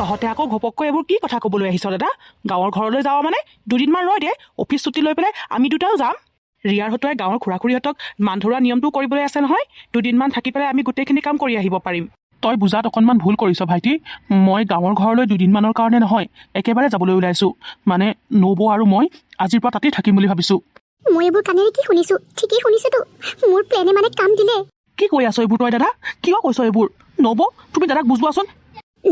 তহঁতে আকৌ ঘপককৈ এইবোৰ কি কথা ক'বলৈ আহিছ দাদা? গাঁৱৰ ঘৰলৈ যাওঁ মানে দুদিনমান ৰৈ দে, অফিচ ছুটি লৈ পেলাই আমি দুটাও যাম। ৰিয়াৰ হতুৱাই গাঁৱৰ খুৰা খুৰীহঁতক মান ধৰোৱা নিয়মটোও কৰিবলৈ আছে নহয়। দুদিনমান থাকি পেলাই আমি গোটেইখিনি কাম কৰি আহিব পাৰিম। তই বুজাত অকণমান ভুল কৰিছ ভাইটি। মই গাঁৱৰ ঘৰলৈ দুদিনমানৰ কাৰণে নহয়, একেবাৰে যাবলৈ ওলাইছোঁ। মানে নবৌ আৰু মই আজিৰ পৰা তাতেই থাকিম বুলি ভাবিছোঁ। মই এইবোৰ কাণেৰে কি শুনিছোঁ? ঠিকেই শুনিছোতো, মোৰ প্লেনে মানে কাম দিলে। কি কৈ আছ এইবোৰ তই দাদা? কিয় কৈছ এইবোৰ? নবৌ, তুমি দাদাক বুজোৱাচোন।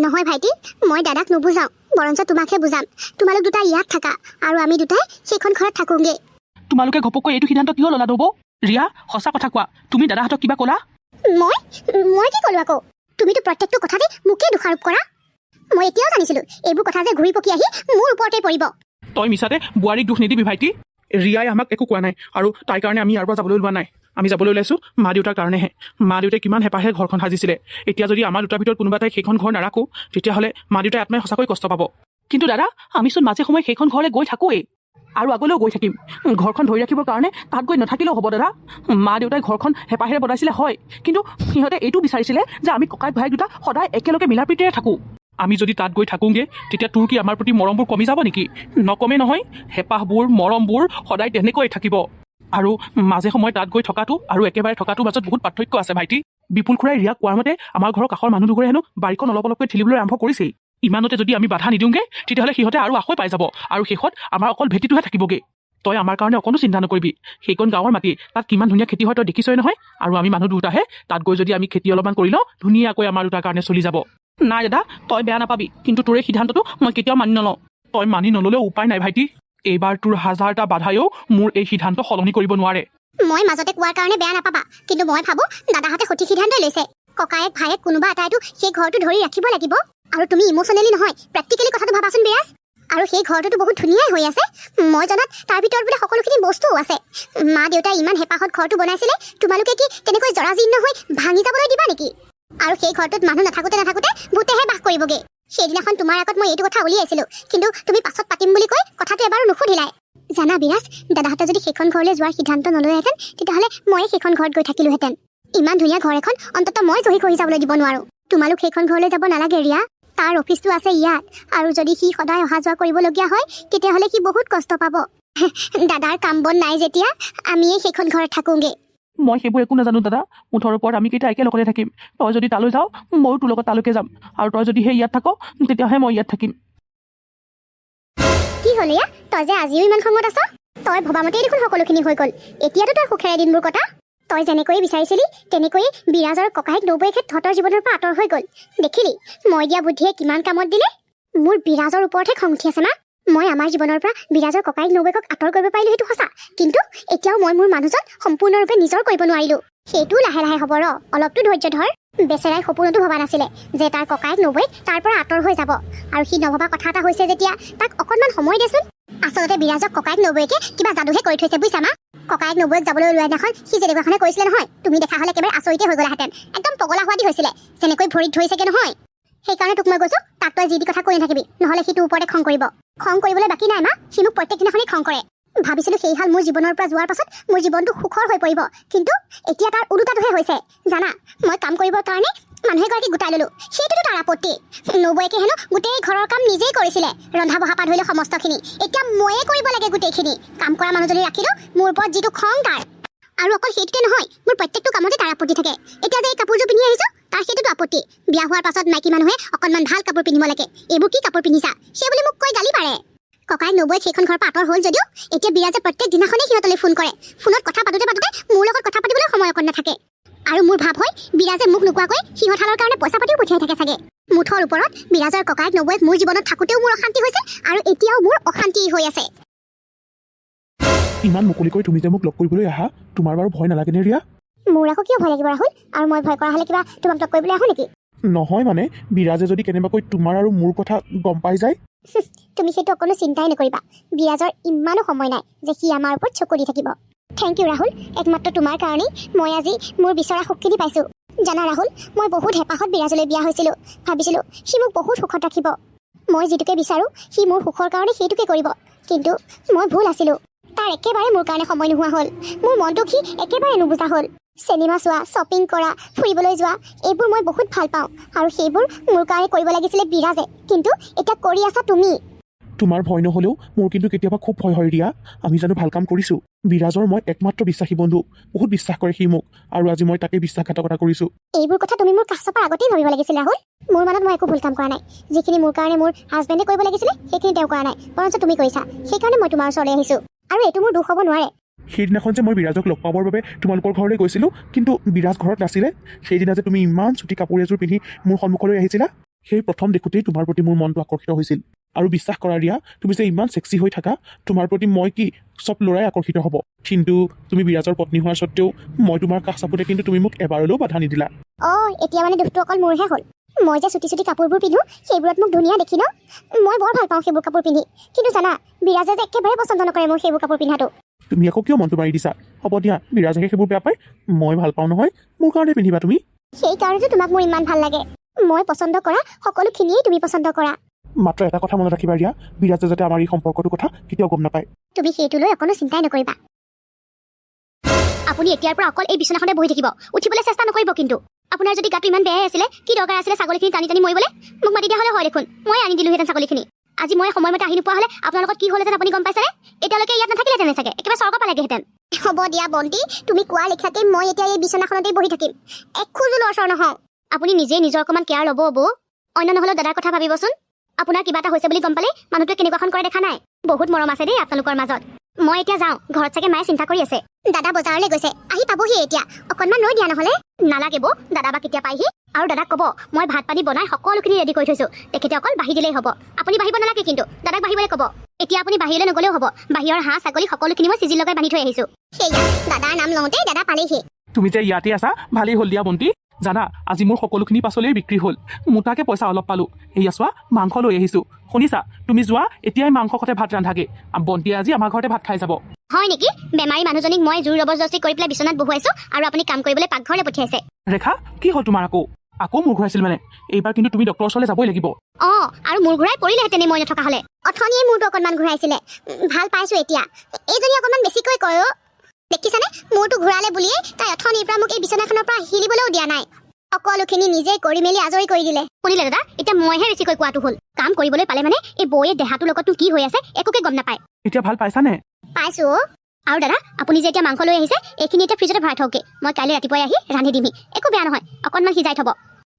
নহয় ভাইটি, মই দাদাক নুবুজাওঁ, বৰঞ্চ তোমাকহে বুজাম। তোমালোক দুটা ইয়াত থাকা আৰু আমি দুটাই সেইখন ঘৰত থাকোঁগে। তোমালোকে ঘপককৈ এইটো সিদ্ধান্ত কিয় ল'লা নবৌ? ৰিয়া, সঁচা কথা কোৱা, তুমি দাদাহঁতক কিবা ক'লা? মই কি ক'লো আকৌ? তুমিতো প্ৰত্যেকটো কথাতে মোকেই দোষাৰোপ কৰা। মই এতিয়াও জানিছিলোঁ এইবোৰ কথা যে ঘূৰি পকি আহি মোৰ ওপৰতে পৰিব। তই মিছাতে বোৱাৰীক দুখ নিদিবি ভাইটি। ৰিয়াই আমাক একো কোৱা নাই আৰু তাইৰ কাৰণে আমি ইয়াৰ পৰা যাবলৈ ওলোৱা নাই। আমি যাবলৈ ওলাইছোঁ মা দেউতাৰ কাৰণেহে। মা দেউতাই কিমান হেঁপাহে ঘৰখন সাজিছিলে। এতিয়া যদি আমাৰ দুটাৰ ভিতৰত কোনোবা এটাই সেইখন ঘৰ নাৰাখোঁ, তেতিয়াহ'লে মা দেউতাই আত্মাই সঁচাকৈ কষ্ট পাব। কিন্তু দাদা, আমিচোন মাজে সময়ে সেইখন ঘৰলৈ গৈ থাকোঁৱেই আৰু আগলৈও গৈ থাকিম। ঘৰখন ধৰি ৰাখিবৰ কাৰণে তাত গৈ নাথাকিলেও হ'ব দাদা। মা দেউতাই ঘৰখন হেঁপাহেৰে বনাইছিলে হয়, কিন্তু সিহঁতে এইটো বিচাৰিছিলে যে আমি ককাই ভাই দুটা সদায় একেলগে মিলা প্ৰীতিৰে থাকোঁ। আমি যদি তাত গৈ থাকোঁগৈ, তেতিয়া তোৰ কি আমাৰ প্ৰতি মৰমবোৰ কমি যাব নেকি? নকমেই নহয়। হেঁপাহবোৰ মৰমবোৰ সদায় তেনেকৈয়ে থাকিব। আৰু মাজে সময়ে তাত গৈ থকাটো আৰু একেবাৰে থকাটোৰ মাজত বহুত পাৰ্থক্য আছে ভাইটি। বিপুল খুৰাই ৰিয়াক কোৱাৰ মতে আমাৰ ঘৰৰ কাষৰ মানুহ দুঘৰে হেনো বাৰীখন অলপ অলপকৈ ঠেলিবলৈ আৰম্ভ কৰিছেই। ইমানতে যদি আমি বাধা নিদিওঁগৈ, তেতিয়াহ'লে সিহঁতে আৰু আশৈ পাই যাব আৰু শেষত আমাৰ অকল ভেটিটোহে থাকিবগৈ। তই আমাৰ কাৰণে অকণো চিন্তা নকৰিবি। সেইকণ গাঁৱৰ মাটি, তাত কিমান ধুনীয়া খেতি হয় তই দেখিছই নহয়। আৰু আমি মানুহ দুটাহে, তাত গৈ যদি আমি খেতি অলপমান কৰি লওঁ, ধুনীয়াকৈ আমাৰ দুটাৰ কাৰণে চলি যাব। নাই দাদা, তই বেয়া নাপাবি, কিন্তু তোৰ এই সিদ্ধান্তটো মই কেতিয়াও মানি নলওঁ। তই মানি নল'লেও উপায় নাই ভাইটি। এইবাৰ তোৰ হাজাৰটা বাধায়ো মোৰ এই সিদ্ধান্ত সলনি কৰিব নোৱাৰে। মই মাজতে কোৱাৰ কাৰণে বেয়া নাপাবা, কিন্তু মই ভাবোঁ দাদাহঁতে সঠিক সিদ্ধান্তই লৈছে। ককায়েক ভায়েক কোনোবা এটাইতো সেই ঘৰটো ধৰি ৰাখিব লাগিব। আৰু তুমি ইম'চনেলি নহয়, প্ৰেক্টিকেলি কথাটো ভাবাচোন বিৰাজ। আৰু সেই ঘৰটোতো বহুত ধুনীয়াই হৈ আছে। মই জনাত তাৰ ভিতৰত বোলে সকলোখিনি বস্তুও আছে। মা দেউতাই ইমান হেঁপাহত ঘৰটো বনাইছিলে, তোমালোকে কি তেনেকৈ জৰাজীৰ্ণ হৈ ভাঙি যাবলৈ দিবা নেকি? আৰু সেই ঘৰটোত মানুহ নাথাকোতে ভূতেহে বাস কৰিবগে। সেইদিনাখন তোমাৰ আগত মই এইটো কথা উলিয়াইছিলোঁ, কিন্তু তুমি পাছত পাতিম বুলি কৈ কথাটো এবাৰো নুসুধিলাই। জানা বিৰাজ, দাদাহঁতে যদি সেইখন ঘৰলৈ যোৱাৰ সিদ্ধান্ত নললেহেঁতেন, তেতিয়াহ'লে ময়ে সেইখন ঘৰত গৈ থাকিলোহেঁতেন। ইমান ধুনীয়া ঘৰ এখন অন্ততঃ মই জহি খহি যাবলৈ দিব নোৱাৰোঁ। তোমালোক সেইখন ঘৰলৈ যাব নালাগে ৰিয়া। তাৰ অফিচটো আছে ইয়াত, আৰু যদি সি সদায় অহা যোৱা কৰিবলগীয়া হয়, তেতিয়াহ'লে সি বহুত কষ্ট পাব। দাদাৰ কাম বন নাই যেতিয়া আমিয়ে সেইখন ঘৰত থাকোঁগে। মই সেইবোৰ একো নাজানো দাদা। মুঠৰ ওপৰত আমি কেইটা একেলগতে থাকিম। তই যদি তালৈ যাওঁ, ময়ো তোৰ লগত তালৈকে যাম। আৰু তই যদি সেই ইয়াত থাক, তেতিয়াহে মই ইয়াত থাকিম। কি হ'ল এয়া? তই যে আজিও ইমান খঙত আছ? তই ভবামতেই দেখোন সকলোখিনি হৈ গ'ল। এতিয়াতো তই সুখেৰে দিনবোৰ কটা। তই যেনেকৈয়ে বিচাৰিছিলি, তেনেকৈয়ে বিৰাজৰ ককায়েক নবৌৱেকে তহঁতৰ জীৱনৰ পৰা আঁতৰ হৈ গ'ল। দেখিলি, মই দিয়া বুদ্ধিয়ে কিমান কামত দিলে? মোৰ বিৰাজৰ ওপৰতহে খং উঠি আছে না। মই আমাৰ জীৱনৰ পৰা বিৰাজৰ ককায়েক নবৌৱেকক আঁতৰ কৰিব পাৰিলোঁ, সেইটো সঁচা। কিন্তু এতিয়াও মই মোৰ মানুহজন সম্পূৰ্ণৰূপে নিজৰ কৰিব নোৱাৰিলোঁ। সেইটোও লাহে লাহে হ'ব ৰ, অলপতো ধৈৰ্য ধৰ। বেচেৰাই সপোনতো ভবা নাছিলে যে তাৰ ককায়েক নবৌৱেক তাৰ পৰা আঁতৰ হৈ যাব। আৰু সি নভবা কথা এটা হৈছে যেতিয়া তাক অকণমান সময় দেচোন। আচলতে বিৰাজক ককায়েক নবৌৱেকে কিবা যাদুহে কৰি থৈছে, বুজিছা মা? ককায়েক নবৌৱেক যাবলৈ ওলোৱা দিনাখন সি যেনেকুৱাখনে কৈছিলে নহয়, তুমি দেখা হ'লে একেবাৰে আচৰিতে হৈ গ'লাহেঁতেন। একদম পগলা হোৱাদি হৈছিলে, যেনেকৈ ভৰিত ধৰিছেগে নহয়। সেইকাৰণে তোক মই কৈছোঁ, তাক তই যি দি কথা কৈ নাথাকিবি, নহ'লে সি তোৰ ওপৰতে খং কৰিব। খং কৰিবলৈ বাকী নাই মা, সি মোক প্ৰত্যেক দিনাখনেই খং কৰে। ভাবিছিলোঁ সেই হাল মোৰ জীৱনৰ পৰা যোৱাৰ পাছত মোৰ জীৱনটো সুখৰ হৈ পৰিব, কিন্তু এতিয়া তাৰ ওলোটাটোহে হৈছে। জানা, মই কাম কৰিবৰ কাৰণে মানুহ এগৰাকী গোটাই ল'লোঁ, সেইটোতো তাৰ আপত্তি। নবৌৱেকে হেনো গোটেই ঘৰৰ কাম নিজেই কৰিছিলে, ৰন্ধা বঢ়া পৰা ধৰি লৈ সমস্তখিনি। এতিয়া ময়ে কৰিব লাগে গোটেইখিনি। কাম কৰা মানুহজনী ৰাখিলোঁ, মোৰ ওপৰত যিটো খং তাৰ। আৰু অকল সেইটোতে নহয়, মোৰ প্ৰত্যেকটো কামতে তাৰ আপত্তি থাকে। এতিয়া যে এই কাপোৰযোৰ পিন্ধি আহিছোঁ, তাৰ সেইটোতো আপত্তি। বিয়া হোৱাৰ পাছত মাইকী মানুহে অকণমান ভাল কাপোৰ পিন্ধিব লাগে, এইবোৰ কি কাপোৰ পিন্ধিছা সেই বুলি মোক কৈ গালি পাৰে। ককায়েক নবৌৱেক সেইখন ঘৰৰ পৰা আঁতৰ হ'ল যদিও এতিয়া বিৰাজে প্ৰত্যেক দিনাখনেই সিহঁতলৈ ফোন কৰে। ফোনত কথা পাতোতে মোৰ লগত কথা পাতিবলৈ সময় অকণ নাথাকে। আৰু মোৰ ভাৱ হয়, বিৰাজে মোক নোকোৱাকৈ সিহঁতহালৰ কাৰণে পইচা পাতিও পঠিয়াই থাকে চাগে। মুঠৰ ওপৰত বিৰাজৰ ককায়েক নবৌৱেক মোৰ জীৱনত থাকোঁতেও মোৰ অশান্তি হৈছে, আৰু এতিয়াও মোৰ অশান্তি হৈ আছে। ইমান মুকলিকৈ তুমি যে মোক লগ কৰিবলৈ আহা, তোমাৰ বাৰু ভয় নালাগেনে ৰিয়া? মোৰ আকৌ কিয় ভয় লাগিব ৰাহুল? আৰু মই ভয় কৰা হ'লে কিবা তোমাক লগ কৰিবলৈ আহোঁ নেকি? নহয় মানে, বিৰাজে যদি কেনেবাকৈ তোমাৰ আৰু মোৰ কথা গম পাই যায়। তুমি সেইটো অকণো চিন্তাই নকৰিবা। বিৰাজৰ ইমানো সময় নাই যে সি আমাৰ ওপৰত চকু দি থাকিব। থেংক ইউ ৰাহুল, একমাত্ৰ তোমাৰ কাৰণেই মই আজি মোৰ বিচৰা সুখখিনি পাইছোঁ। জানা ৰাহুল, মই বহুত হেঁপাহত বিৰাজলৈ বিয়া হৈছিলোঁ। ভাবিছিলোঁ সি মোক বহুত সুখত ৰাখিব। মই যিটোকে বিচাৰোঁ সি মোৰ সুখৰ কাৰণে সেইটোকে কৰিব, কিন্তু মই ভুল আছিলোঁ। তাৰ একেবাৰে মোৰ কাৰণে সময় নোহোৱা হ'ল। মোৰ মনটোক সি একেবাৰে নুবুজা হ'ল। চিনেমা চোৱা শ্বপিং কৰা ফুৰিবলৈ যোৱা এইবোৰ মই বহুত ভাল পাওঁ আৰু সেইবোৰ মোৰ কাৰণে কৰিব লাগিছিলে বিৰাজে কিন্তু এতিয়া কৰি আছা তুমি তোমাৰ ভয় নহ'লেও মোৰ কিন্তু কেতিয়াবা খুব ভয় হয় ৰিয়া আমি জানো ভাল কাম কৰিছোঁ বিৰাজৰ মই একমাত্ৰ বিশ্বাসী বন্ধু বহুত বিশ্বাস কৰে সি মোক আৰু আজি মই তাকে বিশ্বাসঘাতকতা কৰিছোঁ এইবোৰ কথা তুমি মোৰ কাষ চপাৰ আগতেই ভাবিব লাগিছিলে ৰাহুল মোৰ মনত মই একো ভুল কাম কৰা নাই যিখিনি মোৰ কাৰণে মোৰ হাজবেণ্ডে কৰিব লাগিছিলে সেইখিনি তেওঁ কৰা নাই বৰঞ্চ তুমি কৰিছা সেইকাৰণে মই তোমাৰ ওচৰলৈ আহিছোঁ আৰু এইটো মোৰ দুখ হ'ব নোৱাৰে সেইদিনাখন যে মই বিৰাজক লগ পাবৰ বাবে তোমালোকৰ ঘৰলৈ গৈছিলোঁ কিন্তু বিৰাজ ঘৰত নাছিলে সেইদিনা যে তুমি ইমান চুটি কাপোৰ এযোৰ পিন্ধি মোৰ সন্মুখলৈ আহিছিলা সেই প্ৰথম দেখোঁতেই তোমাৰ প্ৰতি মোৰ মনটো আকৰ্ষিত হৈছিল আৰু বিশ্বাস কৰা ৰিয়া তুমি যে ইমান ছেক্সি হৈ থাকা তোমাৰ প্ৰতি মই কি চব ল'ৰাই আকৰ্ষিত হ'ব কিন্তু তুমি বিৰাজৰ পত্নী হোৱাৰ স্বত্তেও মই তোমাৰ কাষ চাপোতে কিন্তু তুমি মোক এবাৰলৈও বাধা নিদিলা এতিয়া মানে দুখটো অকল মোৰহে হ'ল মই যে চুটি কাপোৰবোৰ পিন্ধো সেইবোৰত মোক ধুনীয়া দেখি ন মই বৰ ভাল পাওঁ সেইবোৰ কাপোৰ পিন্ধি কিন্তু জানা বিৰাজে যে একেবাৰে পচন্দ নকৰে মোৰ সেইবোৰ কাপোৰ পিন্ধাটো তুমি আকৌ কিয় মনটো মাৰি দিছা হ'ব দিয়া বিৰাজে সেইবোৰ বেয়া পায় মই ভাল পাওঁ নহয় মোৰ কাৰণে পিন্ধিবা তুমি সেইকাৰণেতো তোমাক মোৰ ইমান ভাল লাগে মই পচন্দ কৰা সকলোখিনিয়েই তুমি পচন্দ কৰা মাত্ৰ এটা কথা মনত ৰাখিবা ৰিয়া বিৰাজে যাতে আমাৰ এই সম্পৰ্কটোৰ কথা কেতিয়াও গম নাপায় তুমি সেইটো লৈ অকণো চিন্তাই নকৰিবা আপুনি এতিয়াৰ পৰা অকল এই বিচনাখনে বহি থাকিব উঠিবলৈ চেষ্টা নকৰিব কিন্তু আপোনাৰ যদি গাটো ইমান বেয়াই আছিলে কি দৰকাৰ আছিলে ছাগলীখিনি টানি টানি মৰিবলৈ মোক মাতি দিয়া হ'লে হয় দেখোন মই আনি দিলোহেঁতেন ছাগলীখিনি আজি মই সময়মতে আহি নোপোৱা হ'লে আপোনাৰ লগত কি হ'লহেঁতেন আপুনি গম পাইছেনে এতিয়ালৈকে ইয়াত নাথাকিলেহেঁতেন চাগে একেবাৰে স্বৰ্গ পালেগেহেঁতেন হ'ব দিয়া বন্তি তুমি কোৱা লেখিয়াকৈ মই এতিয়া এই বিচনাখনতেই বহি থাকিম এখোজো লৰচৰ নহওঁ আপুনি নিজে নিজৰ অকণমান কেয়াৰ ল'ব বৌ অন্য নহ'লেও দাদাৰ কথা ভাবিবচোন আপোনাৰ কিবা এটা হৈছে বুলি গম পালে মানুহটোৱে কেনেকুৱাখন কৰে দেখা নাই বহুত মৰম আছে দেই আপোনালোকৰ মাজত মই এতিয়া যাওঁ ঘৰত চাগে মায়ে চিন্তা কৰি আছে দাদা বজাৰলৈ গৈছে আহি পাবহি এতিয়া অকণমান ৰৈ দিয়া নহ'লে নালাগে বৌ দাদা বা কেতিয়া পাইহি আৰু দাদাক ক'ব মই ভাত পানী বনাই সকলোখিনি ৰেডি কৰি থৈছোঁ তেখেতে অকল বাঢ়ি দিলেই হ'ব আপুনি বাঢ়িব নালাগে কিন্তু দাদাক বাঢ়িবলৈ ক'ব এতিয়া আপুনি বাহিৰলৈ নগ'লেও হ'ব বাহিৰৰ হাঁহ ছাগলী সকলোখিনি মই চিজিল লগাই বান্ধি থৈ আহিছোঁ সেয়া দাদাৰ নাম লওঁতে দাদা পালেহি তুমি যে ইয়াতে আছা ভালেই হ'ল দিয়া বন্তি জানা আজি মোৰ সকলোখিনি পাচলিয়ে বিক্ৰী হ'ল মোটাকে পইচা অলপ পালোঁ এয়া চোৱা মাংস লৈ আহিছোঁ শুনিছা তুমি যোৱা এতিয়াই মাংস সতে ভাত ৰান্ধাগে বন্তিয়ে আজি আমাৰ ঘৰতে ভাত খাই যাব হয় নেকি বেমাৰী মানুহজনীক মই জোৰ জবৰদস্তি কৰি পেলাই বিচনাত বহুৱাইছোঁ আৰু আপুনি কাম কৰিবলৈ পাকঘৰলৈ পঠিয়াইছে ৰেখা কি হ'ল তোমাৰ আকৌ মূৰ ঘূৰাইছিল মানে এইবাৰ কিন্তু তুমি ডক্টৰৰ ওচৰলৈ যাবই লাগিব আৰু মূৰ ঘূৰাই পৰিলেহেঁতেনে মই নথকা হ'লে অথনিয়ে মূৰটো অকণমান ঘূৰাইছিলে ভাল পাইছোঁ এতিয়া এইজনী অকণমান বেছিকৈ কয় দেখিছানে মূৰটো ঘূৰালে বুলিয়েই তাই অথনিৰ পৰা মোক এই বিচনাখনৰ পৰা হিলিবলৈও দিয়া নাই সকলোখিনি নিজেই কৰি মেলি আজৰি কৰি দিলে শুনিলে দাদা এতিয়া মইহে বেছিকৈ কোৱাটো হ'ল কাম কৰিবলৈ পালে মানে এই বৌয়ে দেহাটোৰ লগতনো কি হৈ আছে একোকে গম নাপায় এতিয়া ভাল পাইছানে পাইছোঁ আৰু দাদা আপুনি যে এতিয়া মাংস লৈ আহিছে এইখিনি এতিয়া ফ্ৰিজতে ভৰাই থওকে মই কাইলৈ ৰাতিপুৱাই আহি ৰান্ধি দিমহি একো বেয়া নহয় অকণমান সিজাই থ'ব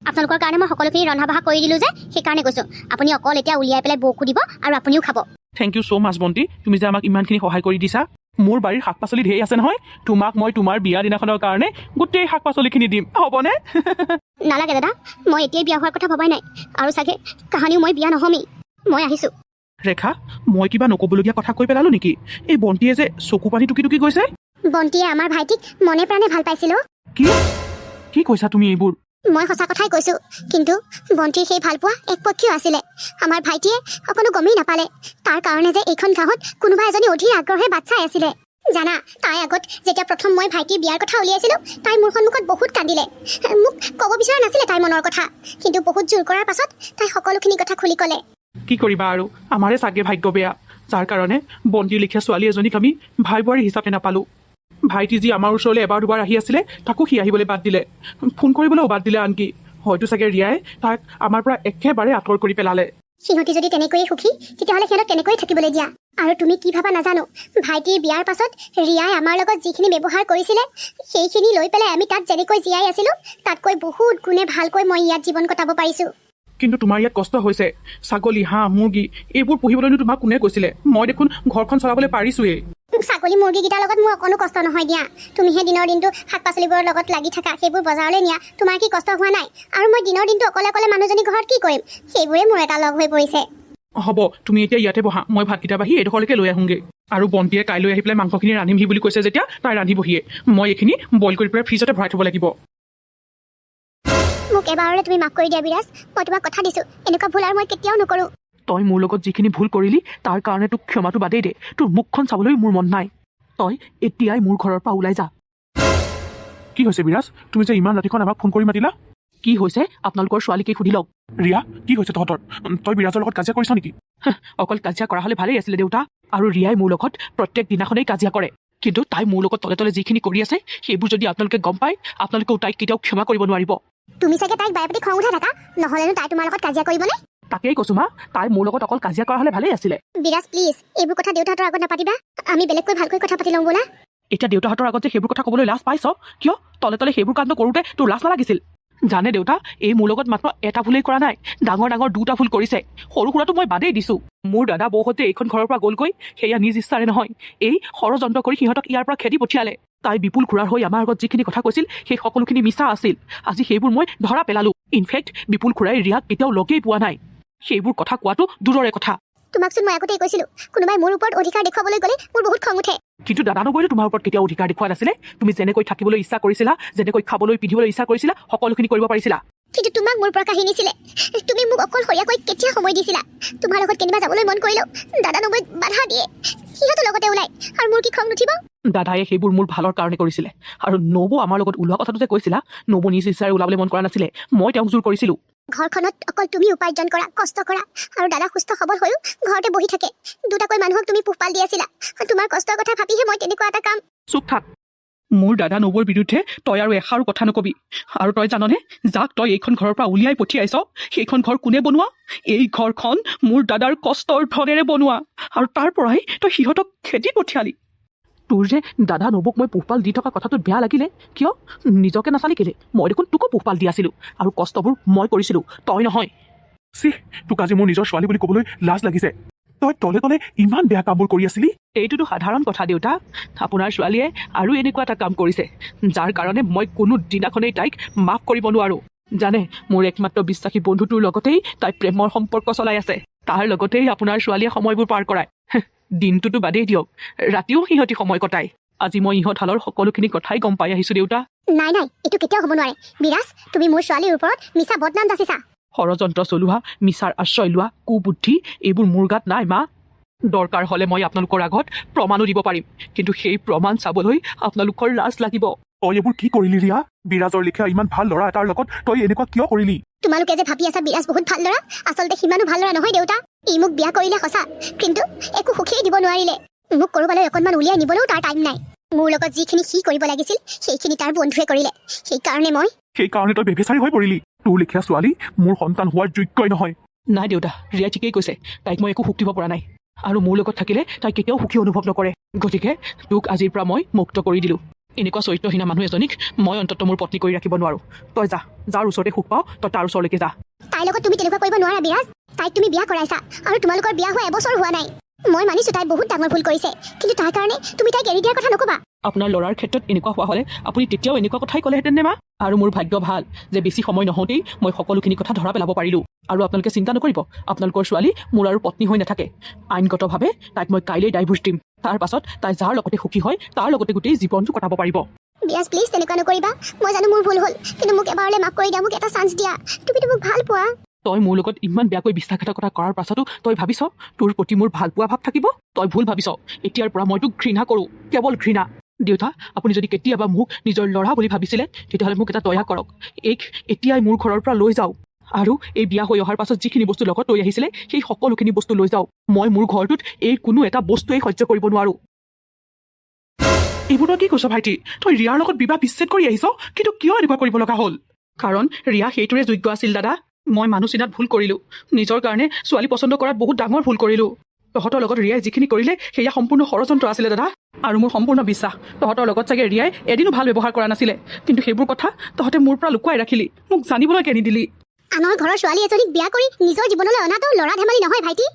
আপোনালোকৰ কাৰণে মই সকলোখিনি ৰন্ধা বঢ়া কৰি দিলোঁ যে সেইকাৰণে কৈছোঁ আপুনি অকল এতিয়া উলিয়াই পেলাই বৌকো দিব আৰু আপুনিও খাব থেংক ইউ ছ' মাছ বন্তি তুমি যে আমাক ইমানখিনি সহায় কৰি দিছা মোৰ বাৰীৰ শাক পাচলি ঢেৰ আছে নহয় তোমাক মই তোমাৰ বিয়া দিনাখনৰ কাৰণে গোটেই শাক পাচলিখিনি দিম হ'বনে নালাগে দাদা মই এতিয়াই বিয়া হোৱাৰ কথা ভবাই নাই আৰু চাগে কাহানিও মই বিয়া নহমেই মই আহিছোঁ ৰেখা মই কিবা নক'বলগীয়া কথা কৈ পেলালোঁ নেকি এই বন্তিয়ে যে চকু পানী টুকি টুকি গৈছে বন্তিয়ে আমাৰ ভাইটিক মনে প্ৰাণে ভাল পাইছিল কি কৈছা তুমি এইবোৰ মই সঁচা কথাই কৈছোঁ কিন্তু বন্তিৰ সেই ভালপোৱা একপক্ষীয় আছিলে আমাৰ ভাইটিয়ে অকণো গমেই নাপালে তাৰ কাৰণে যে এইখন গাঁৱত কোনোবা এজনী অধীৰ আগ্ৰহে বাট চাই আছিলে জানা তাই আগত যেতিয়া প্ৰথম মই ভাইটিৰ বিয়াৰ কথা উলিয়াইছিলোঁ তাই মোৰ সন্মুখত বহুত কান্দিলে মোক ক'ব বিচৰা নাছিলে তাইৰ মনৰ কথা কিন্তু বহুত জোৰ কৰাৰ পাছত তাই সকলোখিনি কথা খুলি ক'লে কি কৰিবা আৰু আমাৰে চাগে ভাগ্য বেয়া যাৰ কাৰণে বন্তিৰ লিখীয়া ছোৱালী এজনীক আমি ভাই বোৱাৰী হিচাপে নাপালোঁ ভাইটি যি আমাৰ ওচৰলৈ এবাৰ দুবাৰ আহি আছিলে তাকো সি আহিবলৈ বাদ দিলে ফোন কৰিবলৈও বাদ দিলে আনকি হয়তো চাগে ৰিয়াই তাক আমাৰ পৰা একেবাৰে আঁতৰ কৰি পেলালে সিহঁতি যদি তেনেকৈয়ে সুখী তেতিয়াহ'লে সিহঁতক তেনেকৈয়ে থাকিবলৈ দিয়া আৰু তুমি কি ভাবা নাজানো ভাইটিৰ বিয়াৰ পাছত ৰিয়াই আমাৰ লগত যিখিনি ব্যৱহাৰ কৰিছিলে সেইখিনি লৈ পেলাই আমি তাত যেনেকৈ জীয়াই আছিলোঁ তাতকৈ বহুত গুণে ভালকৈ মই ইয়াত জীৱন কটাব পাৰিছোঁ কিন্তু তোমাৰ ইয়াত কষ্ট হৈছে ছাগলী হাঁহ মুৰ্গী এইবোৰ পুহিবলৈনো তোমাক কোনে কৈছিলে মই দেখোন ঘৰখন চলাবলৈ পাৰিছোৱেই ছাগলী মুৰ্গীকেইটাৰ লগত মোৰ অকণো কষ্ট নহয় দিয়া তুমিহে দিনৰ দিনটো শাক পাচলিবোৰৰ লগত লাগি থাকা সেইবোৰ বজাৰলৈ নিয়া তোমাৰ কি কষ্ট হোৱা নাই আৰু মই দিনৰ দিনটো অকলে অকলে মানুহজনী ঘৰত কি কৰিম সেইবোৰে মোৰ এটা লগ হৈ পৰিছে হ'ব তুমি এতিয়া ইয়াতে বহা মই ভাতকেইটা বাঢ়ি এইডোখৰলৈকে লৈ আহোঁগৈ আৰু বন্তিয়ে কাইলৈ আহি পেলাই মাংসখিনি ৰান্ধিমহি বুলি কৈছে যেতিয়া তাই ৰান্ধিবহিয়ে মই এইখিনি বইল কৰি পেলাই ফ্ৰিজতে ভৰাই থ'ব লাগিব মোক এবাৰলৈ তুমি মাফ কৰি দিয়া বিৰাজ মই তোমাক কথা দিছোঁ এনেকুৱা ভুল আৰু মই কেতিয়াও নকৰোঁ তই মোৰ লগত যিখিনি ভুল কৰিলি তাৰ কাৰণে তোক ক্ষমাটো বাদেই দে তোৰ মুখখন চাবলৈ মোৰ মন নাই তই এতিয়াই মোৰ ঘৰৰ পৰা ওলাই যা কি হৈছে বিৰাজ তুমি যে ইমান ৰাতিখন আমাক ফোন কৰি মাতিলা কি হৈছে আপোনালোকৰ ছোৱালীকে সুধি লওক ৰিয়া কি হৈছে তহঁতৰ তই বিৰাজৰ লগত কাজিয়া কৰিছ নেকি অকল কাজিয়া কৰা হ'লে ভালেই আছিলে দেউতা আৰু ৰিয়াই মোৰ লগত প্ৰত্যেক দিনাখনেই কাজিয়া কৰে কিন্তু তাই মোৰ লগত তলে তলে যিখিনি কৰি আছে সেইবোৰ যদি আপোনালোকে গম পায় আপোনালোকেও তাইক কেতিয়াও ক্ষমা কৰিব নোৱাৰিব। তুমি চাগে তাইক বাৰে প্ৰতি খং উঠাই থাকা, নহ'লেনো তাই তোমাৰ লগত কাজিয়া কৰিবনে? তাকেই কৈছো মা, তাই মোৰ লগত অকল কাজিয়া কৰা হ'লে ভালেই আছিলে। বিৰাজ প্লিজ, এইবোৰ কথা দেউতাহঁতৰ আগত নাপাতিবা। আমি বেলেগকৈ ভালকৈ কথা পাতি লওঁ ব'লা। এতিয়া দেউতাহঁতৰ আগত যে সেইবোৰ কথা ক'বলৈ লাজ পাইছ, কিয় তলে তলে সেইবোৰ কাণ্ড কৰোঁতে তোৰ লাজ নালাগিছিল? জানে দেউতা, এই মোৰ লগত মাত্ৰ এটা ভুলেই কৰা নাই, ডাঙৰ ডাঙৰ দুটা ভুল কৰিছে। সৰু সুৰাটো মই বাদেই দিছো। মোৰ দাদা বৌহঁতে এইখন ঘৰৰ পৰা গ'লগৈ, সেয়া নিজ ইচ্ছাৰে নহয়, এই ষড়যন্ত্ৰ কৰি সিহঁতক ইয়াৰ পৰা খেদি পঠিয়ালে। তাই বিপুল খুৰাৰ হৈ আমাৰ আগত যিখিনি কথা কৈছিল সেই সকলোখিনি মিছা আছিল। আজি সেইবোৰ মই ধৰা পেলালো। ইনফেক্ট বিপুল খুৰাই ৰিয়াক কেতিয়াও লগেই পোৱা নাই। সেইবোৰ কথা কোৱাটো দূৰৰে কথা। তোমাকচোন মই আগতেই কৈছিলো, কোনোবাই মোৰ ওপৰত অধিকাৰ দেখুৱাবলৈ গ'লে মোৰ বহুত খং উঠে। কিন্তু দাদা নবৌৱে তোমাৰ ওপৰত কেতিয়াও অধিকাৰ দেখুওৱা নাছিলে। তুমি যেনেকৈ থাকিবলৈ ইচ্ছা কৰিছিলা, যেনেকৈ খাবলৈ পিন্ধিবলৈ ইচ্ছা কৰিছিলা, সকলোখিনি কৰিব পাৰিছিলা। কিন্তু তোমাক মোৰ পৰা কাহি নিছিলে। তুমি মোক অকলশৰীয়াকৈ কেতিয়া সময় দিছিলা? তোমাৰ লগত কেনিবা যাবলৈ মন কৰিলেও দাদা নবৌক বাধা দিয়ে, সিহঁতৰ লগতে ওলাই। আৰু মোৰ কি খং নুঠিব? দাদায়ে সেইবোৰ মোৰ ভালৰ কাৰণে কৰিছিলে। আৰু নবৌ আমাৰ লগত ওলোৱা কথাটো যে কৈছিলা, নবৌ নিজ ইচ্ছাৰে ওলাবলৈ মন কৰা নাছিলে, মই তেওঁক জোৰ কৰিছিলো। ঘৰখনত অকল তুমি উপাৰ্জন কৰা, কষ্ট কৰা, আৰু দাদা সুস্থ সবল হৈও ঘৰতে বহি থাকে। দুটাকৈ মানুহক তুমি পোহপাল দি আছিলা। তোমাৰ কষ্টৰ কথা ভাবিহে মই তেনেকুৱা এটা কাম। চুপ থাক। মোৰ দাদা নবৌৰ বিৰুদ্ধে তই আৰু এষাৰো কথা নকবি। আৰু তই জাননে, যাক তই এইখন ঘৰৰ পৰা উলিয়াই পঠিয়াইছ, সেইখন ঘৰ কোনে বনোৱা? এই ঘৰখন মোৰ দাদাৰ কষ্টৰ ধনেৰে বনোৱা, আৰু তাৰ পৰাই তই সিহঁতক খেদি পঠিয়ালি। তোৰ যে দাদা নবৌক মই পোহপাল দি থকা কথাটোত বেয়া লাগিলে কিয়? নিজকে নাচালি কেলে? মই দেখোন তোকো পোহপাল দি আছিলো, আৰু কষ্টবোৰ মই কৰিছিলো, তই নহয়। চিহ, তোক আজি মোৰ নিজৰ ছোৱালী বুলি ক'বলৈ লাজ লাগিছে। তই তলে তলে ইমান বেয়া কামবোৰ কৰি আছিলি। এইটোতো সাধাৰণ কথা দেউতা। আপোনাৰ ছোৱালীয়ে আৰু এনেকুৱা এটা কাম কৰিছে, যাৰ কাৰণে মই কোনো দিনাখনেই তাইক মাফ কৰিব নোৱাৰো। জানে, মোৰ একমাত্ৰ বিশ্বাসী বন্ধুটোৰ লগতেই তাই প্ৰেমৰ সম্পৰ্ক চলাই আছে। তাৰ লগতেই আপোনাৰ ছোৱালীয়ে সময়বোৰ পাৰ কৰায়। দিনটোতো বাদেই দিয়ক, ৰাতিও সিহঁতি সময় কটায়। আজি মই ইহঁতহালৰ সকলোখিনি কথাই গম পাই আহিছো দেউতা। নাই নাই, এইটো কেতিয়াও হ'ব নোৱাৰে। বিৰাজ, তুমি মোৰ ছোৱালীৰ ওপৰত মিছা বদনাম যাচিছা। ষড়যন্ত্ৰ চলোৱা, মিছাৰ আশ্ৰয় লোৱা, কুবুদ্ধি, এইবোৰ মোৰ গাত নাই মা। দৰকাৰ হ'লে মই আপোনালোকৰ আগত প্ৰমাণো দিব পাৰিম, কিন্তু সেই প্ৰমাণ চাবলৈ আপোনালোকৰ লাজ লাগিব। তই এইবোৰ কি কৰিলি ৰিয়া? বিৰাজৰ লিখীয়া ইমান ভাল ল'ৰা এটাৰ লগত তই এনেকুৱা কিয় কৰিলি? তোমালোকে যে ভাবি আছা বিৰাজ বহুত ভাল ল'ৰা, আচলতে সিমানো ভাল ল'ৰা নহয় দেউতা। ই মোক বিয়া কৰিলে সঁচা, কিন্তু একো সুখেই দিব নোৱাৰিলে। মোক ক'ৰবালৈ অকণমান উলিয়াই নিবলৈও তাৰ টাইম নাই। মোৰ লগত যিখিনি সি কৰিব লাগিছিল সেইখিনি তাৰ বন্ধুৱে কৰিলে। সেইকাৰণে তই বেভেচাৰী হৈ পৰিলি। তোৰ লিখীয়া ছোৱালী মোৰ সন্তান হোৱাৰ যোগ্যই নহয়। নাই দেউতা, ৰিয়াই ঠিকেই কৈছে। তাইক মই একো সুখ দিব পৰা নাই, আৰু মোৰ লগত থাকিলে তাই কেতিয়াও সুখী অনুভৱ নকৰে। গতিকে তোক আজিৰ পৰা মই মুক্ত কৰি দিলো। এনেকুৱা চৰিত্ৰহীনা মানুহ এজনীক মই অন্তত মোৰ পত্নী কৰি ৰাখিব নোৱাৰো। তই যা, যাৰ ওচৰতে সুখ পাওঁ তই তাৰ ওচৰলৈকে যা। তাইৰ লগত তুমি তেনেকুৱা কৰিব নোৱাৰা বিৰাজ। তাইক তুমি বিয়া কৰাইছা, আৰু তোমালোকৰ বিয়া হোৱা এবছৰ হোৱা নাই। মই মানিছো তাই বহুত ডাঙৰ ভুল কৰিছে, কিন্তু তাৰ কাৰণে তুমি তাইক এৰি দিয়াৰ কথা নকবা। আপোনাৰ ল'ৰাৰ ক্ষেত্ৰত এনেকুৱা হোৱা হ'লে আপুনি তেতিয়াও এনেকুৱা কথাই ক'লেহেঁতেন নে মা? আৰু মোৰ ভাগ্য ভাল যে বেছি সময় নহওঁতেই মই সকলোখিনি কথা ধৰা পেলাব পাৰিলো। আৰু আপোনালোকে চিন্তা নকৰিব, আপোনালোকৰ ছোৱালী মোৰ আৰু পত্নী হৈ নাথাকে। আইনগতভাৱে তাইক মই কাইলৈ ডাইভোৰ্চ দিম। তাৰ পাছত তাই যাৰ লগতে সুখী হয় তাৰ লগতে গোটেই জীৱনটো কটাব পাৰিব। বিৰাজ প্লিজ তেনেকুৱা নকৰিবা। মই জানো মোৰ ভুল হ'ল, কিন্তু মোক এবাৰলৈ মাফ কৰি দিয়া, মোক এটা চান্স দিয়া। তুমিতো মোক ভাল পোৱা। তই মোৰ লগত ইমান বেয়াকৈ বিশ্বাসঘাতকতা কৰাৰ পাছতো তই ভাবিছ তোৰ প্ৰতি মোৰ ভাল পোৱা ভাৱ থাকিব? তই ভুল ভাবিছ। এতিয়াৰ পৰা মই তোক ঘৃণা কৰোঁ, কেৱল ঘৃণা। দেউতা, আপুনি যদি কেতিয়াবা মোক নিজৰ ল'ৰা বুলি ভাবিছিলে তেতিয়াহ'লে মোক এটা দয়া কৰক। এইক এতিয়াই মোৰ ঘৰৰ পৰা লৈ যাওক, আৰু এই বিয়া হৈ অহাৰ পাছত যিখিনি বস্তু লগত লৈ আহিছিলে সেই সকলোখিনি বস্তু লৈ যাওক। মই মোৰ ঘৰটোত এই কোনো এটা বস্তুৱেই সহ্য কৰিব নোৱাৰো। এইবোৰ কি কৈছ ভাইটি? তই ৰিয়াৰ লগত বিবাহ বিচ্ছেদ কৰি আহিছ, কিন্তু কিয় এনেকুৱা কৰিব লগা হ'ল? কাৰণ ৰিয়া সেইটোৰে যোগ্য আছিল দাদা। মই মানুহ চিনাত ভুল কৰিলো, নিজৰ কাৰণে ছোৱালী পচন্দ কৰাত বহুত ডাঙৰ ভুল কৰিলো। তহঁতৰ লগত ৰিয়াই যিখিনি কৰিলে সেয়া সম্পূৰ্ণ ষড়যন্ত্ৰ আছিলে দাদা। আৰু মোৰ সম্পূৰ্ণ বিশ্বাস তহঁতৰ লগত চাগে ৰিয়াই এদিনো ভাল ব্যৱহাৰ কৰা নাছিলে, কিন্তু সেইবোৰ কথা তহঁতে মোৰ পৰা লুকুৱাই ৰাখিলি, মোক জানিবলৈকে নিদিলি। আনৰ ঘৰৰ ছোৱালী এজনীক বিয়া কৰি নিজৰ জীৱনলৈ অনাটো ল'ৰা ধেমালি নহয় ভাইটি।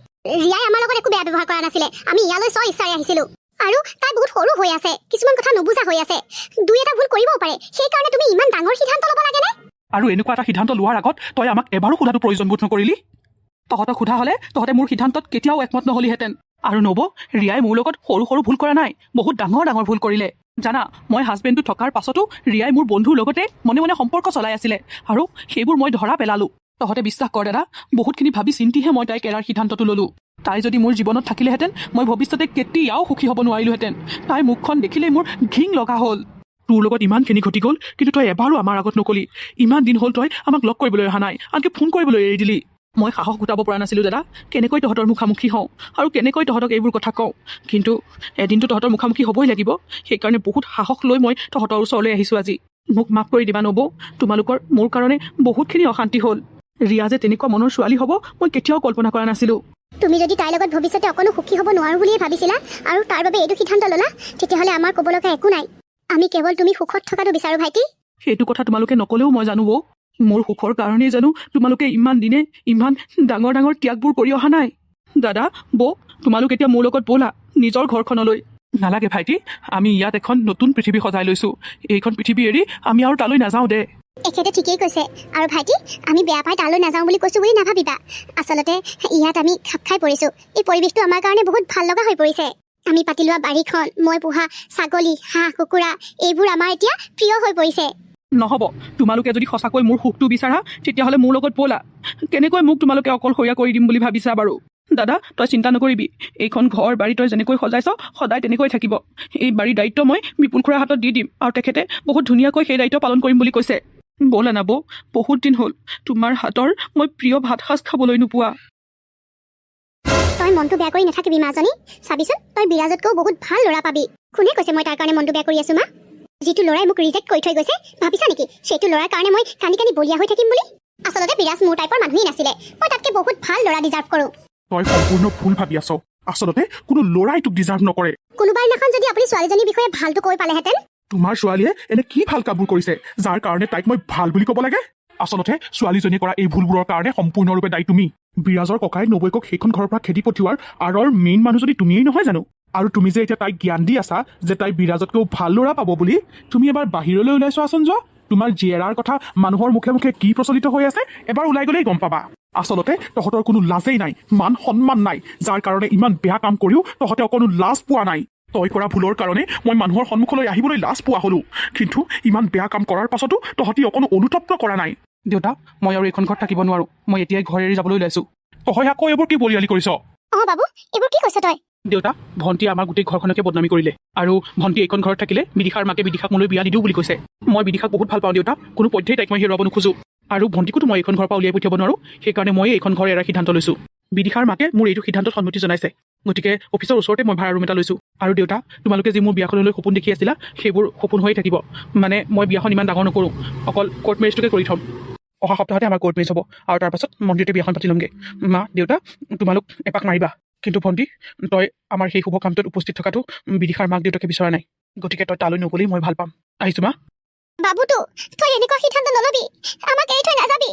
ৰিয়াই আমাৰ লগত একো বেয়া ব্যৱহাৰ কৰা নাছিলে। আমি ইয়ালৈ স্ব ইচ্ছাৰে আহিছিলো, আৰু তাই বহুত সৰু হৈ আছে, কিছুমান কথা নুবুজা হৈ আছে, দুই এটা ভুল কৰিবও পাৰে। সেইকাৰণে তুমি ইমান ডাঙৰ সিদ্ধান্ত ল'ব লাগেনে? আৰু এনেকুৱা এটা সিদ্ধান্ত লোৱাৰ আগত তই আমাক এবাৰো সোধাটো প্ৰয়োজন বোধ নকৰিলি। তহঁতক সোধা হ'লে তহঁতে মোৰ সিদ্ধান্তত কেতিয়াও একমত নহ'লিহেঁতেন। আৰু নব, ৰিয়াই মোৰ লগত সৰু সৰু ভুল কৰা নাই, বহুত ডাঙৰ ডাঙৰ ভুল কৰিলে। জানা, মই হাজবেণ্ডটো থকাৰ পাছতো ৰিয়াই মোৰ বন্ধুৰ লগতে মনে মনে সম্পৰ্ক চলাই আছিলে, আৰু সেইবোৰ মই ধৰা পেলালো। তহঁতে বিশ্বাস কৰ দাদা, বহুতখিনি ভাবি চিন্তিহে মই তাইক এৰাৰ সিদ্ধান্তটো ল'লো। তাই যদি মোৰ জীৱনত থাকিলেহেঁতেন মই ভৱিষ্যতে কেতিয়াও সুখী হ'ব নোৱাৰিলোহেঁতেন। তাইৰ মুখখন দেখিলেই মোৰ ঘিং লগা হ'ল। তোৰ লগত ইমানখিনি ঘটি গ'ল, কিন্তু তই এবাৰো আমাৰ আগত নকলি। ইমান দিন হ'ল তই আমাক লগ কৰিবলৈ অহা নাই, আনকি ফোন কৰিবলৈ এৰি দিলি। মই সাহস গোটাব পৰা নাছিলোঁ দাদা, কেনেকৈ তহঁতৰ মুখামুখি হওঁ আৰু কেনেকৈ তহঁতক এইবোৰ কথা কওঁ। কিন্তু এদিনটো তহঁতৰ মুখামুখি হ'বই লাগিব, সেইকাৰণে বহুত সাহস লৈ মই তহঁতৰ ওচৰলৈ আহিছোঁ আজি। মোক মাফ কৰি দিবা নবৌ, তোমালোকৰ মোৰ কাৰণে বহুতখিনি অশান্তি হ'ল। ৰিয়া যে তেনেকুৱা মনৰ ছোৱালী হ'ব মই কেতিয়াও কল্পনা কৰা নাছিলোঁ। তুমি যদি তাইৰ লগত ভৱিষ্যতে অকণো সুখী হ'ব নোৱাৰো বুলিয়ে ভাবিছিলা আৰু তাৰ বাবে এইটো সিদ্ধান্ত ল'লা, তেতিয়াহ'লে আমাৰ ক'ব লগা একো নাই। আমি কেৱল তুমি সুখত থকাটো বিচাৰোঁ ভাইটি। সেইটো কথা তোমালোকে নকলেও মই জানো বৌ, মোৰ সুখৰ কাৰণেই জানো তোমালোকে ইমান দিনে ইমান ডাঙৰ ডাঙৰ ত্যাগবোৰ কৰি অহা নাই। দাদা বৌ, তোমালোক এতিয়া মোৰ লগত ব'লা নিজৰ ঘৰখনলৈ। নালাগে ভাইটি, আমি ইয়াত এখন নতুন পৃথিৱী সজাই লৈছোঁ। এইখন পৃথিৱী এৰি আমি আৰু তালৈ নাযাওঁ দে। এখেতে ঠিকেই কৈছে। আৰু ভাইটি, আমি বেয়া পাই তালৈ নাযাওঁ বুলি কৈছোঁ বুলি নাভাবিবা। আচলতে ইয়াত আমি খাপ খাই পৰিছোঁ। এই পৰিৱেশটো আমাৰ কাৰণে বহুত ভাল লগা হৈ পৰিছে। আমি পাতি লোৱা বাৰীখন, মই পোহা ছাগলী, হাঁহ, কুকুৰা, এইবোৰ আমাৰ এতিয়া প্ৰিয় হৈ পৰিছে। নহ'ব, তোমালোকে যদি সঁচাকৈ মোৰ সুখটো বিচাৰা তেতিয়াহ'লে মোৰ লগত ব'লা। কেনেকৈ মোক তোমালোকে অকলশৰীয়া কৰি দিম বুলি ভাবিছা বাৰু? দাদা তই চিন্তা নকৰিবি, এইখন ঘৰ বাৰী তই যেনেকৈ সজাইছ সদায় তেনেকৈ থাকিব। এই বাৰীৰ দায়িত্ব মই বিপুল খুৰাৰ হাতত দি দিম আৰু তেখেতে বহুত ধুনীয়াকৈ সেই দায়িত্ব পালন কৰিম বুলি কৈছে। ব'লা না বৌ, বহুত দিন হ'ল তোমাৰ হাতৰ মই প্ৰিয় ভাত সাজ খাবলৈ নোপোৱা। তই মনটো বেয়া কৰি নাথাকিবি মাজনী, চাবিচোন তই বিৰাজতকৈও বহুত ভাল ল'ৰা পাবি। কোনে কৈছে মই তাৰ কাৰণে মনটো বেয়া কৰি আছো মা? যিটো ল'ৰাই মোক ৰিজেক্ট কৰি থৈ গৈছে, ভাবিছা নেকি সেইটো ল'ৰাৰ কাৰণে মই কান্দি কান্দি বলিয়া হৈ থাকিম বুলি? আচলতে বিৰাজ মোৰ টাইপৰ মানুহেই নাছিলে, মই তাতকৈ বহুত ভাল ল'ৰা ডিজাৰ্ভ কৰোঁ। তই সম্পূৰ্ণ ভুল ভাবি আছ, আচলতে কোনো ল'ৰাই তোক ডিজাৰ্ভ নকৰে। কোনোবা দিনাখন যদি আপুনি ছোৱালীজনীৰ বিষয়ে ভালটো কৈ পালেহেঁতেন। তোমাৰ ছোৱালীয়ে এনে কি ভাল কামবোৰ কৰিছে যাৰ কাৰণে তাইক মই ভাল বুলি ক'ব লাগে? আচলতে ছোৱালীজনীয়ে কৰা এই ভুলবোৰৰ কাৰণে সম্পূৰ্ণৰূপে দায়ী তুমি। বিৰাজৰ ককাই নবৌকক সেইখন ঘৰৰ পৰা খেদি পঠিওৱাৰ আঁৰৰ মেইন মানুহজনী তুমিয়েই নহয় জানো? আৰু তুমি যে এতিয়া তাইক জ্ঞান দি আছা যে তাই বিৰাজতকৈও ভাল ল'ৰা পাব বুলি, তুমি এবাৰ বাহিৰলৈ ওলাই চোৱাচোন যোৱা। তোমাৰ জীয়েৰাৰ কথা মানুহৰ মুখে মুখে কি প্ৰচলিত হৈ আছে এবাৰ ওলাই গ'লেই গম পাবা। আচলতে তহঁতৰ কোনো লাজেই নাই, মান সন্মান নাই, যাৰ কাৰণে ইমান বেয়া কাম কৰিও তহঁতে অকণো লাজ পোৱা নাই। তই কৰা ভুলৰ কাৰণে মই মানুহৰ সন্মুখলৈ আহিবলৈ লাজ পোৱা হ'লো, কিন্তু ইমান বেয়া কাম কৰাৰ পাছতো তহঁতি অকণো অনুতপ্ত কৰা নাই। দেউতা, মই আৰু এইখন ঘৰত থাকিব নোৱাৰো, মই এতিয়াই ঘৰ এৰি যাবলৈ ওলাইছো। তই আকৌ এইবোৰ কি বলিয়ালি কৰিছ? বাবু, এইবোৰ কি কৈছ তই? দেউতা, ভণ্টিয়ে আমাৰ গোটেই ঘৰখনকে বদনামি কৰিলে আৰু ভণ্টি এইখন ঘৰত থাকিলে বিদিশাৰ মাকে বিদিশাক মোলৈ বিয়া নিদিওঁ বুলি কৈছে। মই বিদিশাক বহুত ভাল পাওঁ দেউতা, কোনো পধ্যেই তাইক মই হেৰুৱাব নোখোজো আৰু ভণ্টিকোতো মই এইখন ঘৰৰ পৰা উলিয়াই পঠিয়াব নোৱাৰো, সেইকাৰণে মই এইখন ঘৰ এৰাৰ সিদ্ধান্ত লৈছো। বিদিশাৰ মাকে মোৰ এইটো সিদ্ধান্তত সন্মতি জনাইছে, গতিকে অফিচৰ ওচৰতে মই ভাড়া ৰুম এটা লৈছো। আৰু দেউতা, তোমালোকে যি মোৰ বিয়াখনলৈ সপোন দেখি আছিলা সেইবোৰ সপোন হৈয়ে থাকিব। মানে মই বিয়াখন ইমান ডাঙৰ নকৰোঁ, অকল কোৰ্ট মেৰেজটোকে কৰি থ'ম। অহা সপ্তাহতে আমাৰ কোৰ্ট মেৰেজ হ'ব আৰু তাৰপাছত মন্দিৰতে বিয়াখন পাতি ল'মগৈ। মা দেউতা, তোমালোক এপাক মাৰিবা, কিন্তু ভণ্টি তই আমাৰ সেই শুভ কামটোত উপস্থিত থকাটো বিদিশাৰ মাক দেউতাকে বিচৰা নাই, গতিকে তই তালৈ নগ'লেই মই ভাল পাম। আহিছো মা। বাবুটো, তই এনেকুৱা সিদ্ধান্ত নলবি, আমাক এৰি থৈ নাযাবি।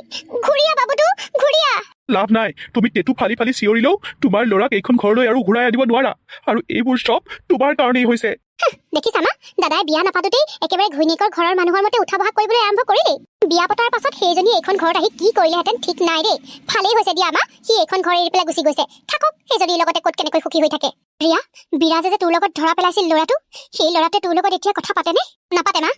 ঘূৰিয়া বাবুটো, ঘূৰিয়া। লাভ নাই, তুমি টেটু ফালি ফালি চিঞৰিলেও তোমাৰ ল'ৰাক এইখন ঘৰলৈ আৰু ঘূৰাই আনিব নোৱাৰা, আৰু এইবোৰ চব তোমাৰ কাৰণেই হৈছে। দেখিছা মা, দাদাই বিয়া নাপাতোতেই একেবাৰে ঘৈণীয়েকৰ ঘৰৰ মানুহৰ মতে উঠা বহা কৰিবলৈ আৰম্ভ কৰিলেই। বিয়া পতাৰ পাছত সেইজনী এইখন ঘৰত আহি কি কৰিলেহেঁতেন ঠিক নাই দেই। ভালেই হৈছে দিয়া মা, সি এইখন ঘৰ এৰি পেলাই গুচি গৈছে, থাকক সেইজনীৰ লগতে ক'ত কেনেকৈ সুখী হৈ থাকে। ৰিয়া, বিৰাজে যে তোৰ লগত ধৰা পেলাইছিল ল'ৰাটো, সেই ল'ৰাটোৱে তোৰ লগত এতিয়া কথা পাতেনে? নাপাতে মা।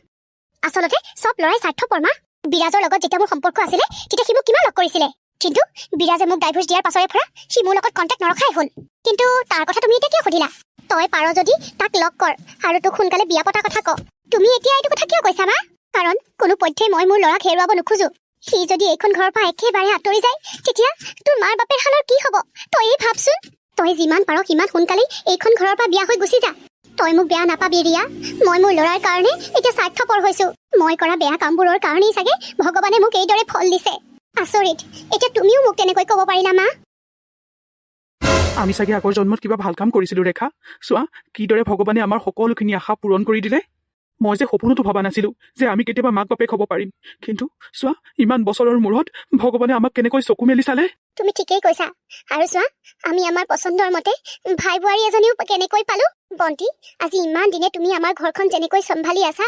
আচলতে চব ল'ৰাই স্বাৰ্থপৰ মা। বিৰাজৰ লগত যেতিয়া মোৰ সম্পৰ্ক আছিলে তেতিয়া সি মোক কিমান লগ কৰিছিলে, কিন্তু বিৰাজে মোক ডাইভোৰ্চ দিয়াৰ পাছৰে পৰা সি মোৰ লগত কণ্টেক্ট নৰখাই হ'ল। কিন্তু তাৰ কথা তুমি এতিয়া কিয় সুধিলা? তই পাৰ যদি তাক লগ কৰ আৰু তোক সোনকালে বিয়া পতাৰ কথা ক। তুমি এতিয়া এইটো কথা কিয় কৈছা মা? কাৰণ কোনো পধ্যেই মই মোৰ ল'ৰাক হেৰুৱাব নোখোজো। সি যদি এইখন ঘৰৰ পৰা একেবাৰে আঁতৰি যায় তেতিয়া তোৰ মাৰ বাপেৰ হালৰ কি হ'ব তইয়ে ভাবচোন। তই যিমান পাৰ সিমান সোনকালেই এইখন ঘৰৰ পৰা বিয়া হৈ গুচি যা। তই মোক বেয়া নাপাবি ৰিয়া, মই মোৰ ল'ৰাৰ কাৰণে এতিয়া স্বাৰ্থপৰ হৈছো। মই কৰা বেয়া কামবোৰৰ কাৰণেই চাগে ভগৱানে মোক এইদৰে ফল দিছে। আচৰিত, এতিয়া তুমিও মোক তেনেকৈ ক'ব পাৰিলা মা? আমি চাগে আগৰ জন্মত কিবা ভাল কাম কৰিছিলো ৰেখা। চোৱা কিদৰে ভগৱানে আমাৰ সকলোখিনি আশা পূৰণ কৰি দিলে। মই যে সপোনতো ভবা নাছিলো যে আমি কেতিয়াবা মাক বাপেক হ'ব পাৰিম, কিন্তু চোৱা ইমান বছৰৰ মূৰত ভগৱানে আমাক কেনেকৈ চকু মেলি চালে। তুমি ঠিকেই কৈছা। আৰু চোৱা, আমি আমাৰ পচন্দৰ মতে ভাই বোৱাৰী এজনীও কেনেকৈ পালো। বন্তি, আজি ইমান দিনে তুমি আমাৰ ঘৰখন যেনেকৈ চম্ভালি আছা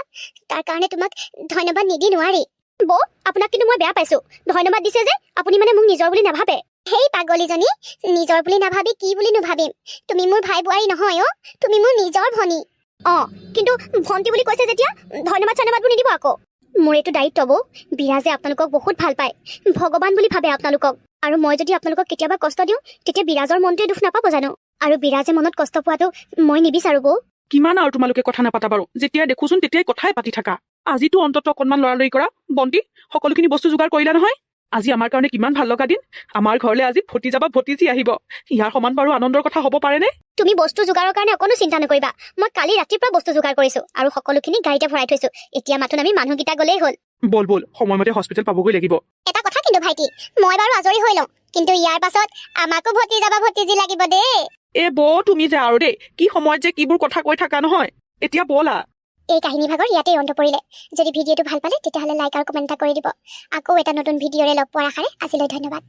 তাৰ কাৰণে তোমাক ধন্যবাদ নিদি নোৱাৰি। বৌ, আপোনাক কিন্তু মই বেয়া পাইছো। ধন্যবাদ দিছে যে আপুনি মানে মোক নিজৰ বুলি নাভাবে। সেই পাগলীজনী, নিজৰ বুলি নাভাবি কি বুলি নাভাবিম? তুমি মোৰ ভাই বোৱাৰী নহয় অ, তুমি মোৰ নিজৰ ভনী। কিন্তু ভণ্টি বুলি কৈছে যেতিয়া ধন্যবাদ চন্যবাদবোৰ নিদিব আকৌ। মোৰ এইটো দায়িত্ব বৌ। বিৰাজে আপোনালোকক বহুত ভাল পায়, ভগৱান বুলি ভাবে আপোনালোকক। আৰু মই যদি আপোনালোকক কেতিয়াবা কষ্ট দিওঁ তেতিয়া বিৰাজৰ মনটোৱে দুখ নাপাব জানো? আৰু বিৰাজে মনত কষ্ট পোৱাটো মই নিবিচাৰো বৌ। কিমান আৰু তোমালোকে কথা নাপাতা বাৰু? যেতিয়াই দেখোচোন তেতিয়াই কথাই পাতি থাকা। আজিতো অন্তত অকণমান লৰালৰি কৰা। বন্তি, সকলোখিনি বস্তু যোগাৰ কৰিলা নহয়? আজি আমাৰ কাৰণে কিমান ভাল লগা দিন আমাৰ ঘৰলৈ আজি ভতিজা বা ভতিজী আহিব ইয়াৰ সমান বাৰু আনন্দৰ কথা হ'ব পাৰেনে তুমি বস্তু যোগাৰৰ কাৰণে অকণো চিন্তা নকৰিবা মই কালি ৰাতিপুৱা বস্তু যোগাৰ কৰিছো আৰু সকলোখিনি গাড়ীতে ভৰাই থৈছো এতিয়া মাথোন আমি মানুহকেইটা গ'লেই হ'ল বল বল সময়মতে হস্পিটেল পাবগৈ লাগিব এটা কথা কিন্তু ভাইটি মই বাৰু আজৰি হৈ লওঁ কিন্তু ইয়াৰ পাছত আমাকো ভতিজা বা ভতিজী লাগিব দেই এ বৌ তুমি যে আৰু দেই কি সময়ত যে কিবোৰ কথা কৈ থাকা নহয় এতিয়া ব'লা এই কাহিনী ভাগৰ ইয়াতেই অন্ত পৰিলে যদি ভিডিঅ'টো ভাল পালে তেতিয়াহ'লে লাইক আৰু কমেণ্ট এটা কৰি দিব আকৌ এটা নতুন ভিডিঅ'ৰে লগ পোৱাৰ আশাৰে আজিলৈ ধন্যবাদ